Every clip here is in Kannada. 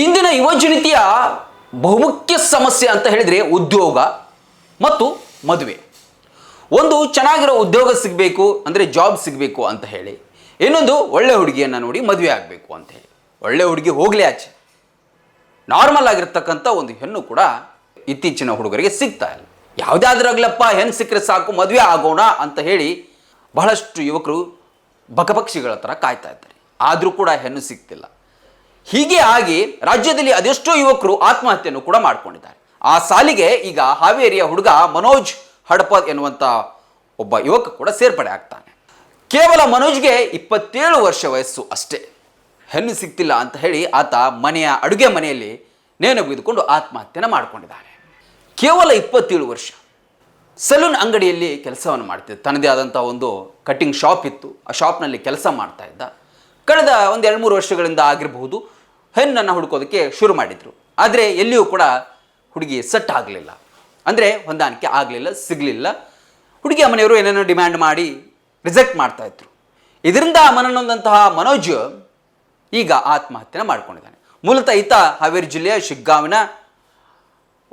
ಇಂದಿನ ಯುವಜನತೆಯ ಬಹುಮುಖ್ಯ ಸಮಸ್ಯೆ ಅಂತ ಹೇಳಿದರೆ ಉದ್ಯೋಗ ಮತ್ತು ಮದುವೆ. ಒಂದು ಚೆನ್ನಾಗಿರೋ ಉದ್ಯೋಗ ಸಿಗಬೇಕು ಅಂದರೆ ಜಾಬ್ ಸಿಗಬೇಕು ಅಂತ ಹೇಳಿ, ಇನ್ನೊಂದು ಒಳ್ಳೆ ಹುಡುಗಿಯನ್ನು ನೋಡಿ ಮದುವೆ ಆಗಬೇಕು ಅಂತ ಹೇಳಿ. ಒಳ್ಳೆ ಹುಡುಗಿ ಹೋಗಲಿ ಆಚೆ, ನಾರ್ಮಲ್ ಆಗಿರ್ತಕ್ಕಂಥ ಒಂದು ಹೆಣ್ಣು ಕೂಡ ಇತ್ತೀಚಿನ ಹುಡುಗರಿಗೆ ಸಿಗ್ತಾ ಇಲ್ಲ. ಯಾವುದಾದ್ರಾಗ್ಲಪ್ಪ ಹೆಣ್ಣು ಸಿಕ್ಕರೆ ಸಾಕು ಮದುವೆ ಆಗೋಣ ಅಂತ ಹೇಳಿ ಬಹಳಷ್ಟು ಯುವಕರು ಬಕಪಕ್ಷಿಗಳ ಥರ ಕಾಯ್ತಾ ಇದ್ದಾರೆ. ಆದರೂ ಕೂಡ ಹೆಣ್ಣು ಸಿಗ್ತಿಲ್ಲ. ಹೀಗೆ ಆಗಿ ರಾಜ್ಯದಲ್ಲಿ ಅದೆಷ್ಟೋ ಯುವಕರು ಆತ್ಮಹತ್ಯೆಯನ್ನು ಕೂಡ ಮಾಡ್ಕೊಂಡಿದ್ದಾರೆ. ಆ ಸಾಲಿಗೆ ಈಗ ಹಾವೇರಿಯ ಹುಡುಗ ಮನೋಜ್ ಹಡಪದ್ ಎನ್ನುವಂಥ ಒಬ್ಬ ಯುವಕ ಕೂಡ ಸೇರ್ಪಡೆ ಆಗ್ತಾನೆ. ಕೇವಲ ಮನೋಜ್ಗೆ 27 ವರ್ಷ ವಯಸ್ಸು ಅಷ್ಟೇ. ಹೆಣ್ಣು ಸಿಗ್ತಿಲ್ಲ ಅಂತ ಹೇಳಿ ಆತ ಮನೆಯ ಅಡುಗೆ ಮನೆಯಲ್ಲಿ ನೇಣು ಬಿಗಿದುಕೊಂಡು ಆತ್ಮಹತ್ಯೆನ ಮಾಡ್ಕೊಂಡಿದ್ದಾನೆ. ಕೇವಲ 27 ವರ್ಷ. ಸಲೂನ್ ಅಂಗಡಿಯಲ್ಲಿ ಕೆಲಸವನ್ನು ಮಾಡ್ತಿದ್ದ. ತನ್ನದೇ ಆದಂಥ ಒಂದು ಕಟ್ಟಿಂಗ್ ಶಾಪ್ ಇತ್ತು. ಆ ಶಾಪ್ನಲ್ಲಿ ಕೆಲಸ ಮಾಡ್ತಾ ಇದ್ದ. ಕಳೆದ ಒಂದು 2-3 ವರ್ಷಗಳಿಂದ ಆಗಿರಬಹುದು ಹೆಣ್ಣನ್ನು ಹುಡುಕೋದಕ್ಕೆ ಶುರು ಮಾಡಿದರು. ಆದರೆ ಎಲ್ಲಿಯೂ ಕೂಡ ಹುಡುಗಿ ಸೆಟ್ ಆಗಲಿಲ್ಲ, ಅಂದರೆ ಹೊಂದಾಣಿಕೆ ಆಗಲಿಲ್ಲ, ಸಿಗಲಿಲ್ಲ. ಹುಡುಗಿಯ ಮನೆಯವರು ಏನೇನೋ ಡಿಮ್ಯಾಂಡ್ ಮಾಡಿ ರಿಜೆಕ್ಟ್ ಮಾಡ್ತಾಯಿದ್ರು. ಇದರಿಂದ ಮನನೊಂದಂತಹ ಮನೋಜ್ ಈಗ ಆತ್ಮಹತ್ಯೆನ ಮಾಡ್ಕೊಂಡಿದ್ದಾನೆ. ಮೂಲತಃ ಈತ ಹಾವೇರಿ ಜಿಲ್ಲೆಯ ಶಿಗ್ಗಾಂವಿನ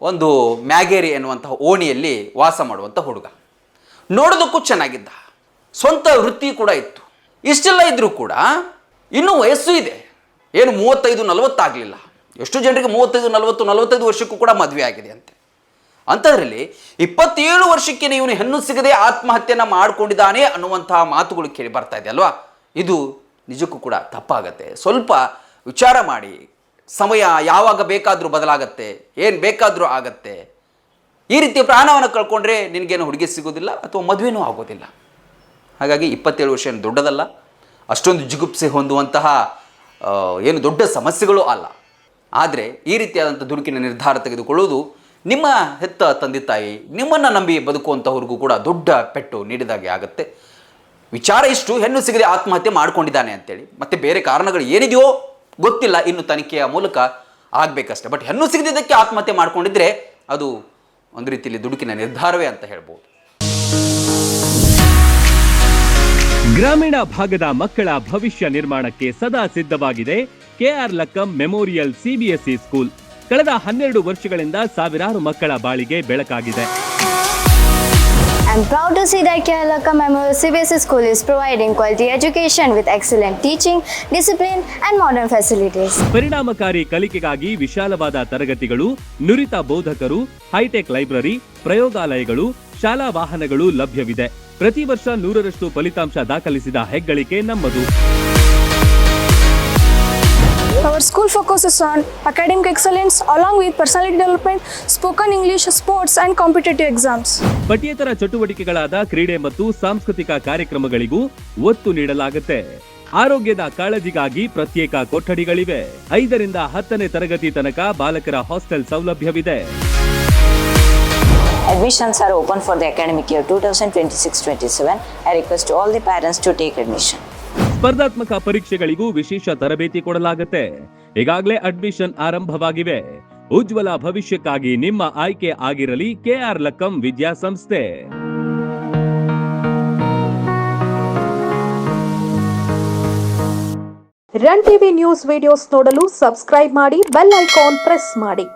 ಒಂದು ಮ್ಯಾಗೇರಿ ಎನ್ನುವಂತಹ ಓಣಿಯಲ್ಲಿ ವಾಸ ಮಾಡುವಂಥ ಹುಡುಗ. ನೋಡೋದಕ್ಕೂ ಚೆನ್ನಾಗಿದ್ದ, ಸ್ವಂತ ವೃತ್ತಿ ಕೂಡ ಇತ್ತು. ಇಷ್ಟೆಲ್ಲ ಇದ್ದರೂ ಕೂಡ ಇನ್ನೂ ವಯಸ್ಸು ಇದೆ, ಏನು 35-40 ಆಗಲಿಲ್ಲ. ಎಷ್ಟು ಜನರಿಗೆ 35-40-45 ವರ್ಷಕ್ಕೂ ಕೂಡ ಮದುವೆ ಆಗಿದೆ ಅಂತೆ. ಅಂಥದ್ರಲ್ಲಿ 27 ವರ್ಷಕ್ಕೆ ಇವನು ಹೆಣ್ಣು ಸಿಗದೆ ಆತ್ಮಹತ್ಯೆಯನ್ನು ಮಾಡಿಕೊಂಡಿದ್ದಾನೆ ಅನ್ನುವಂತಹ ಮಾತುಗಳು ಕೇಳಿ ಬರ್ತಾ ಇದೆ ಅಲ್ವಾ. ಇದು ನಿಜಕ್ಕೂ ಕೂಡ ತಪ್ಪಾಗತ್ತೆ. ಸ್ವಲ್ಪ ವಿಚಾರ ಮಾಡಿ. ಸಮಯ ಯಾವಾಗ ಬೇಕಾದರೂ ಬದಲಾಗತ್ತೆ, ಏನು ಬೇಕಾದರೂ ಆಗತ್ತೆ. ಈ ರೀತಿ ಪ್ರಾಣವನ್ನು ಕಳ್ಕೊಂಡ್ರೆ ನಿನಗೇನು ಹುಡುಗಿ ಸಿಗೋದಿಲ್ಲ ಅಥವಾ ಮದುವೆನೂ ಆಗೋದಿಲ್ಲ. ಹಾಗಾಗಿ 27 ವರ್ಷ ಏನು ದೊಡ್ಡದಲ್ಲ, ಅಷ್ಟೊಂದು ಜಿಗುಪ್ಸೆ ಹೊಂದುವಂತಹ ಏನು ದೊಡ್ಡ ಸಮಸ್ಯೆಗಳು ಅಲ್ಲ. ಆದರೆ ಈ ರೀತಿಯಾದಂಥ ದುಡುಕಿನ ನಿರ್ಧಾರ ತೆಗೆದುಕೊಳ್ಳುವುದು ನಿಮ್ಮ ಹೆತ್ತ ತಂದೆ ತಾಯಿ ನಿಮ್ಮನ್ನು ನಂಬಿ ಬದುಕುವಂಥವ್ರಿಗೂ ಕೂಡ ದೊಡ್ಡ ಪೆಟ್ಟು ನೀಡಿದಾಗೆ ಆಗುತ್ತೆ. ವಿಚಾರ ಇಷ್ಟು, ಹೆಣ್ಣು ಸಿಗದೆ ಆತ್ಮಹತ್ಯೆ ಮಾಡ್ಕೊಂಡಿದ್ದಾನೆ ಅಂತೇಳಿ. ಮತ್ತು ಬೇರೆ ಕಾರಣಗಳು ಏನಿದೆಯೋ ಗೊತ್ತಿಲ್ಲ, ಇನ್ನು ತನಿಖೆಯ ಮೂಲಕ ಆಗಬೇಕಷ್ಟೆ. ಬಟ್ ಹೆಣ್ಣು ಸಿಗದಿದ್ದಕ್ಕೆ ಆತ್ಮಹತ್ಯೆ ಮಾಡ್ಕೊಂಡಿದ್ರೆ ಅದು ಒಂದು ರೀತಿಯಲ್ಲಿ ದುಡುಕಿನ ನಿರ್ಧಾರವೇ ಅಂತ ಹೇಳ್ಬೋದು. ಗ್ರಾಮೀಣ ಭಾಗದ ಮಕ್ಕಳ ಭವಿಷ್ಯ ನಿರ್ಮಾಣಕ್ಕೆ ಸದಾ ಸಿದ್ಧವಾಗಿದೆ KR Lakkam memorial CBSE school. ಕಳೆದ 12 ವರ್ಷಗಳಿಂದ ಸಾವಿರಾರು ಮಕ್ಕಳ ಬಾಳಿಗೆ ಬೆಳಕಾಗಿದೆ. I am proud to see that Kerala Memorial CBSE School is providing quality education with excellent teaching, discipline and modern facilities. ಪರಿಣಾಮಕಾರಿ ಕಲಿಕೆಗಾಗಿ ವಿಶಾಲವಾದ ತರಗತಿಗಳು, ನುರಿತ ಬೋಧಕರು, ಹೈಟೆಕ್ ಲೈಬ್ರರಿ, ಪ್ರಯೋಗಾಲಯಗಳು, ಶಾಲಾ ವಾಹನಗಳು ಲಭ್ಯವಿದೆ. ಪ್ರತಿ ವರ್ಷ 100ರಷ್ಟು ಫಲಿತಾಂಶ ದಾಖಲಿಸಿದ ಹೆಗ್ಗಳಿಕೆ ನಮ್ಮದು. Our school focuses on academic excellence along with personality development, spoken English, sports and competitive exams. ಪಠ್ಯೇತರ ಚಟುವಟಿಕೆಗಳಾದ ಕ್ರೀಡೆ ಮತ್ತು ಸಾಂಸ್ಕೃತಿಕ ಕಾರ್ಯಕ್ರಮಗಳಿಗೂ ಒತ್ತು ನೀಡಲಾಗುತ್ತೆ. ಆರೋಗ್ಯದ ಕಾಳಜಿಗಾಗಿ ಪ್ರತ್ಯೇಕ ಕೊಠಡಿಗಳಿವೆ. 5ರಿಂದ 10ನೇ ತರಗತಿ ತನಕ ಬಾಲಕರ ಹಾಸ್ಟೆಲ್ ಸೌಲಭ್ಯವಿದೆ. Admissions are open for the academic year 2026-27. I request all the parents to take admission. ಸ್ಪರ್ಧಾತ್ಮಕ ಪರೀಕ್ಷೆಗಳಿಗೂ ವಿಶೇಷ ತರಬೇತಿ ಕೊಡಲಾಗುತ್ತೆ. ಈಗಾಗಲೇ ಅಡ್ಮಿಷನ್ ಆರಂಭವಾಗಿವೆ. ಉಜ್ವಲ ಭವಿಷ್ಯಕ್ಕಾಗಿ ನಿಮ್ಮ ಆಯ್ಕೆ ಆಗಿರಲಿ ಕೆಆರ್ ಲಕ್ಕಂ ವಿದ್ಯಾಸಂಸ್ಥೆ. ರನ್ ಟಿವಿ ನ್ಯೂಸ್ ವಿಡಿಯೋಸ್ ನೋಡಲು ಸಬ್ಸ್ಕ್ರೈಬ್ ಮಾಡಿ, ಬೆಲ್ ಐಕಾನ್ ಪ್ರೆಸ್ ಮಾಡಿ.